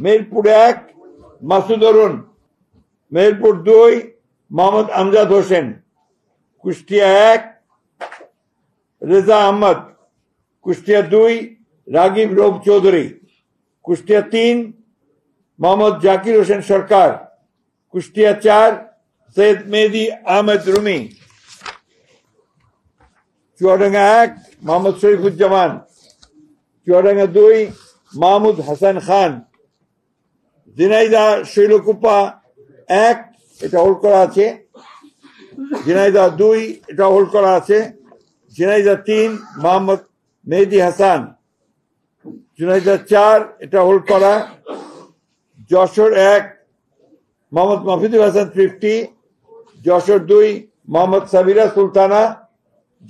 মেহেরপুর 1 মাসুদ অরুণ, মেহেরপুর 2 মোহাম্মদ আমজাদ হোসেন, কুষ্টিয়া 1 রেজা আহমদ, কুষ্টিয়া 2 রাগিব রৌফ চৌধুরী, কুষ্টিয়া 3 মোহাম্মদ জাকির হোসেন সরকার, কুষ্টিয়া 4 সৈয়দ মেহেদি আহমেদ রুমি, চুয়াডাঙ্গা 1 মোহাম্মদ শরীফুজ্জামান, চুয়াডাঙ্গা 2 মাহমুদ হাসান খান, ঝিনাইদহ শৈলকুপা 1 এটা হোল্ড করা আছে, ঝিনাইদহ 2 এটা হোল্ড করা আছে, ঝিনাইদহ 3 মোহাম্মদ মেহেদি হাসান, ঝিনাইদহ 4 এটা হোল্ড করা, যশোর 1 মোহাম্মদ মফিদুল হাসান 50, যশোর 2 মোহাম্মদ সাবিরা সুলতানা,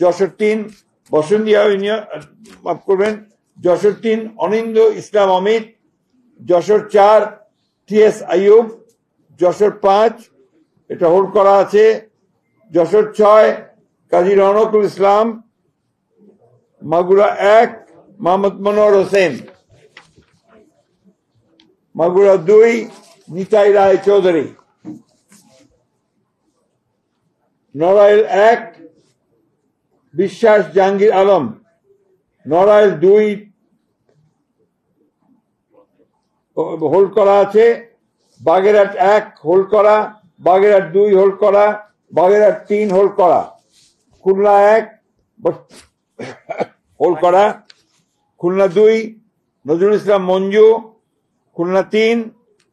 যশোর 3 বসুন্ধিয়া ইউনিয়ন মাফ করবেন, যশোর 3 অনিন্দ ইসলাম অমিত, যশোর 4 টিএস আইয়ুব, যশোর 5 এটা হোল্ড করা আছে, যশোর 6 কাজী রওনকুল ইসলাম, মাগুরা 1 মোহাম্মদ মনোয়ার হোসেন, মাগুরা 2 নিতাই রায় চৌধুরী, নড়াইল 1 বিশ্বাস জাহাঙ্গীর আলম, নড়াইল 2 হোল্ড করা আছে, বাগেরহাট 1 হোল্ড করা, বাগেরহাট 2 হোল্ড করা, বাগেরহাট 3 হোল্ড করা, খুলনা 1 হোল্ড করা, খুলনা 2 নজরুল ইসলাম মঞ্জু, খুলনা 3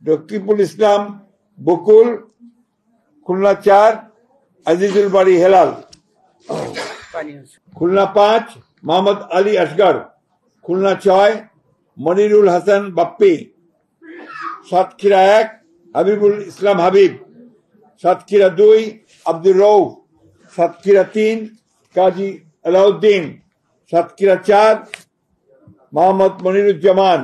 রকিবুল ইসলাম বকুল, খুলনা 4 আজিজুল বাড়ি হেলাল, খুলনা 5 মোহাম্মদ আলী আসগর, খুলনা 6 মনিরুল হাসান বাপ্পি, সাতক্ষীরা 1 হাবিবুল ইসলাম হাবিব, সাতক্ষীরা 2 আব্দুর রউফ, সাতক্ষীরা 3 কাজী আলাউদ্দিন, সাতক্ষীরা 4 মোহাম্মদ মনিরুজ্জামান,